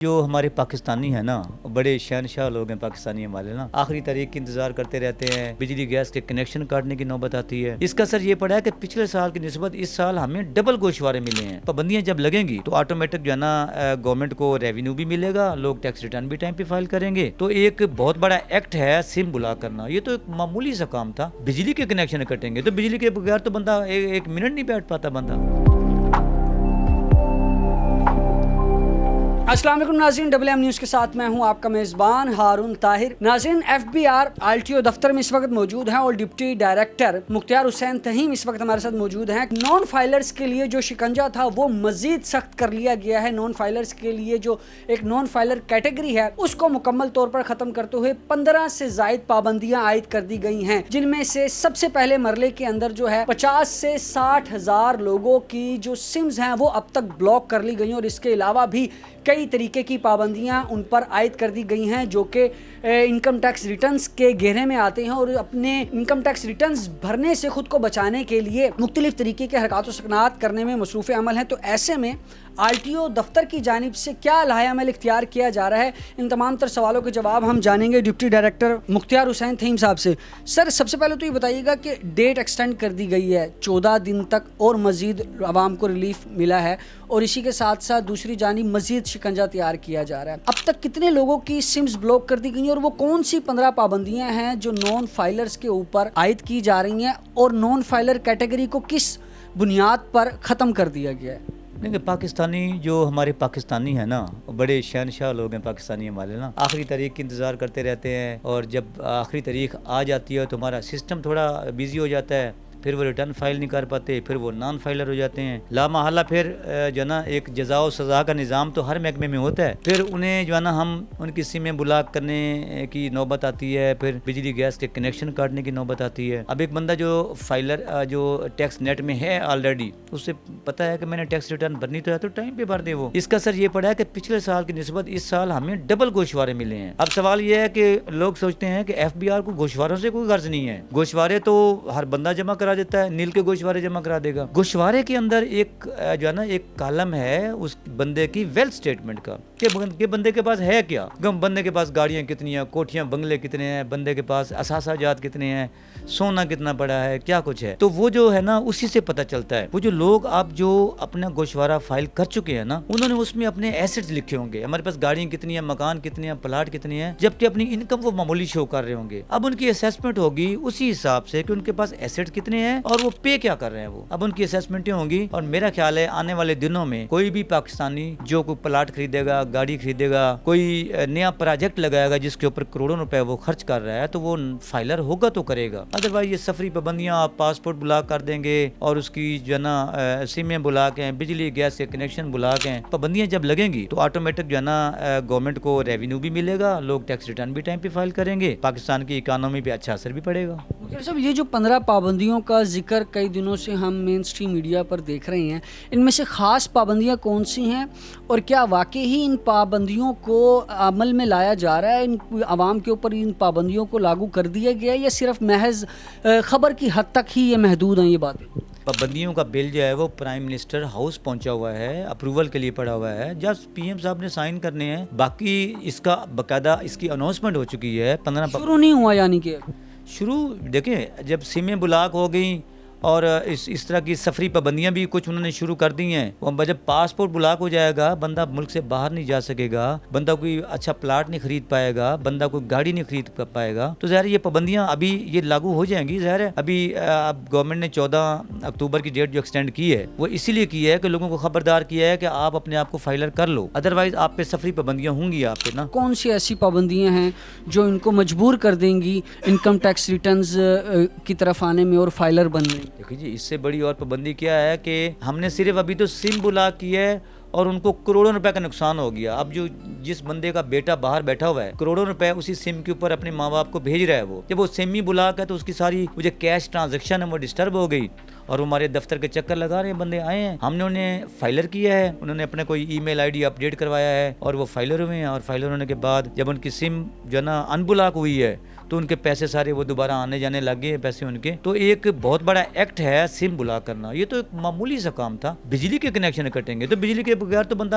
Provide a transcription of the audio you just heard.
جو ہمارے پاکستانی ہیں نا بڑے شہنشاہ لوگ ہیں پاکستانی ہمارے نا، آخری تاریخ کی انتظار کرتے رہتے ہیں، بجلی گیس کے کنیکشن کاٹنے کی نوبت آتی ہے۔ اس کا اثر یہ پڑا ہے کہ پچھلے سال کی نسبت اس سال ہمیں ڈبل گوشوارے ملے ہیں۔ پابندیاں جب لگیں گی تو آٹومیٹک جو ہے نا گورنمنٹ کو ریونیو بھی ملے گا، لوگ ٹیکس ریٹرن بھی ٹائم پہ فائل کریں گے۔ تو ایک بہت بڑا ایکٹ ہے سم بلاک کرنا، یہ تو ایک معمولی سا کام تھا۔ بجلی کے کنیکشن کٹیں گے تو بجلی کے بغیر تو بندہ ایک منٹ نہیں بیٹھ پاتا بندہ۔ السلام علیکم ناظرین، ڈبل ایم نیوز کے ساتھ میں ہوں آپ کا میزبان ہارون طاہر۔ ناظرین، ایف بی آر RTO دفتر میں اس وقت موجود ہیں اور ڈپٹی ڈائریکٹر مختار حسین تہیم اس وقت ہمارے ساتھ موجود ہیں۔ نان فائلرز کے لیے جو شکنجہ تھا وہ مزید سخت کر لیا گیا ہے۔ نان فائلرز کے لیے جو ایک نان فائلر کیٹیگری ہے اس کو مکمل طور پر ختم کرتے ہوئے 15 سے زائد پابندیاں عائد کر دی گئی ہیں، جن میں سے سب سے پہلے مرحلے کے اندر جو ہے 50 سے 60 ہزار لوگوں کی جو سمز ہیں وہ اب تک بلاک کر لی گئی، اور اس کے علاوہ بھی کئی طریقے کی پابندیاں ان پر عائد کر دی گئی ہیں جو کہ انکم ٹیکس ریٹرنز کے گھیرے میں آتے ہیں اور اپنے انکم ٹیکس ریٹرنز بھرنے سے خود کو بچانے کے لیے مختلف طریقے کے حرکات و سکنات کرنے میں مصروف عمل ہیں۔ تو ایسے میں RTO دفتر کی جانب سے کیا لائحہ عمل اختیار کیا جا رہا ہے، ان تمام تر سوالوں کے جواب ہم جانیں گے ڈپٹی ڈائریکٹر مختار حسین تہیم صاحب سے۔ سر، سب سے پہلے تو یہ بتائیے گا کہ ڈیٹ ایکسٹینڈ کر دی گئی ہے 14 دن تک اور مزید عوام کو ریلیف ملا ہے، اور اسی کے ساتھ ساتھ دوسری جانب مزید شکنجہ تیار کیا جا رہا ہے۔ اب تک کتنے لوگوں کی سمز بلاک کر دی گئی ہیں، اور وہ کون سی 15 پابندیاں ہیں جو نان فائلرز کے اوپر عائد کی جا رہی ہیں، اور نان فائلر کیٹیگری کو کس بنیاد پر ختم کر دیا گیا ہے؟ دیکھیں، پاکستانی جو ہمارے پاکستانی ہیں نا بڑے شہنشاہ لوگ ہیں پاکستانی ہمارے نا، آخری تاریخ کی انتظار کرتے رہتے ہیں، اور جب آخری تاریخ آ جاتی ہے تو ہمارا سسٹم تھوڑا بیزی ہو جاتا ہے، پھر وہ ریٹرن فائل نہیں کر پاتے، پھر وہ نان فائلر ہو جاتے ہیں۔ لامحالہ پھر جو ہے نا ایک جزا و سزا کا نظام تو ہر محکمے میں ہوتا ہے، پھر انہیں جو ہے نا ہم ان کی سمیں بلاک کرنے کی نوبت آتی ہے، پھر بجلی گیس کے کنیکشن کاٹنے کی نوبت آتی ہے۔ اب ایک بندہ جو فائلر جو ٹیکس نیٹ میں ہے آلریڈی، اس سے پتہ ہے کہ میں نے ٹیکس ریٹرن بھرنی تو ہے تو ٹائم پہ بھر دے وہ۔ اس کا اثر یہ پڑا ہے کہ پچھلے سال کی نسبت اس سال ہمیں ڈبل گوشوارے ملے ہیں۔ اب سوال یہ ہے کہ لوگ سوچتے ہیں کہ FBR کو گوشواروں سے کوئی غرض نہیں ہے، گوشوارے تو ہر بندہ جمع کرا دیتا ہے، نیل کے گوشوارے جمع کرا دے گا۔ گوشوارے کے اندر ایک جو ہے نا ایک کالم ہے اس بندے کی ویلتھ سٹیٹمنٹ کا، کہ بندے کے پاس ہے کیا، بندے کے پاس گاڑیاں کتنی ہیں، کوٹھیاں بنگلے کتنے ہیں، بندے کے پاس اثاثہ جات کتنے ہیں، سونا کتنا پڑا ہے، کیا کچھ ہے۔ تو وہ جو ہے نا اسی سے پتہ چلتا ہے۔ وہ جو لوگ اب جو اپنا گوشوارہ فائل کر چکے ہیں نا، انہوں نے اس میں اپنے ایسٹس لکھے ہوں گے، ہمارے پاس گاڑیاں کتنی ہیں، مکان کتنے ہیں، پلاٹ کتنے ہیں، جبکہ اپنی انکم وہ معمولی شو کر رہے ہوں گے۔ اب ان کی اسیسمنٹ ہوگی اسی حساب سے کہ ان کے پاس ایسٹ کتنے ہیں اور وہ پے کیا کر رہے ہیں، وہ اب ان کی اسیسمنٹیں ہوں گی۔ اور میرا خیال ہے آنے والے دنوں میں کوئی بھی پاکستانی جو کوئی پلاٹ خریدے گا، گاڑی خریدے گا، کوئی نیا پروجیکٹ لگائے گا جس کے اوپر کروڑوں روپے وہ خرچ کر رہا ہے، تو وہ فائلر ہوگا تو کرے گا۔ ادروائز یہ سفری پابندیاں، آپ پاسپورٹ بلاک کر دیں گے اور اس کی جو ہے نا سمیں بلاک ہیں، بجلی گیس کے کنیکشن بلاک ہیں، پابندیاں جب لگیں گی تو آٹومیٹک جو ہے نا گورنمنٹ کو ریونیو بھی ملے گا، لوگ ٹیکس ریٹرن بھی ٹائم پہ فائل کریں گے، پاکستان کی اکانومی پہ اچھا اثر بھی پڑے گا۔ صاحب، یہ جو 15 پابندیوں کا ذکر کئی دنوں سے ہم مین اسٹریم میڈیا پر دیکھ رہے ہیں، ان میں سے خاص پابندیاں کون سی ہیں، اور کیا واقعی ہی ان پابندیوں کو عمل میں لایا جا رہا ہے، ان عوام کے اوپر ان پابندیوں کو لاگو کر دیا گیا ہے، یا صرف محض خبر کی حد تک ہی یہ محدود ہیں یہ باتیں؟ پابندیوں کا بل جو ہے وہ پرائم منسٹر ہاؤس پہنچا ہوا ہے، اپروول کے لیے پڑا ہوا ہے، جب PM صاحب نے سائن کرنے ہیں، باقی اس کا باقاعدہ اس کی اناؤنسمنٹ ہو چکی ہے۔ 15 شروع نہیں ہوا، یعنی کہ شروع دیکھیں جب سمیں بلاک ہو گئیں اور اس طرح کی سفری پابندیاں بھی کچھ انہوں نے شروع کر دی ہیں، جب پاسپورٹ بلاک ہو جائے گا، بندہ ملک سے باہر نہیں جا سکے گا، بندہ کوئی اچھا پلاٹ نہیں خرید پائے گا، بندہ کوئی گاڑی نہیں خرید پائے گا، تو ظاہر یہ پابندیاں ابھی یہ لاگو ہو جائیں گی۔ ظاہر ہے ابھی اب گورنمنٹ نے 14 اکتوبر کی ڈیٹ جو ایکسٹینڈ کی ہے وہ اسی لیے کی ہے کہ لوگوں کو خبردار کیا ہے کہ آپ اپنے آپ کو فائلر کر لو، ادروائز آپ پہ سفری پابندیاں ہوں گی آپ پہ نا۔ کون سی ایسی پابندیاں ہیں جو ان کو مجبور کر دیں گی انکم ٹیکس ریٹرنز کی طرف آنے میں اور فائلر بننے میں؟ دیکھیے جی، اس سے بڑی اور پابندی کیا ہے کہ ہم نے صرف ابھی تو سم بلاک کی ہے اور ان کو کروڑوں روپے کا نقصان ہو گیا۔ اب جو جس بندے کا بیٹا باہر بیٹھا ہوا ہے، کروڑوں روپے اسی سم کے اوپر اپنے ماں باپ کو بھیج رہا ہے، وہ جب وہ سم ہی بلاک ہے تو اس کی ساری وہ جو کیش ٹرانزیکشن ہے وہ ڈسٹرب ہو گئی، اور وہ ہمارے دفتر کے چکر لگا رہے ہیں، بندے آئے ہیں، ہم نے انہیں فائلر کیا ہے، انہوں نے اپنے کوئی ای میل ID اپڈیٹ کروایا ہے اور وہ فائلر ہوئے ہیں، اور فائلر ہونے کے بعد جب ان کی سم جو ہے نا ان بلاک ہوئی ہے تو ان کے پیسے سارے وہ دوبارہ آنے جانے لگ گئے پیسے ان کے۔ تو ایک بہت بڑا ایکٹ ہے سم بلاک کرنا، یہ تو ایک معمولی سا کام تھا۔ بجلی کے کنیکشن کٹیں گے تو بجلی کے بغیر تو بندہ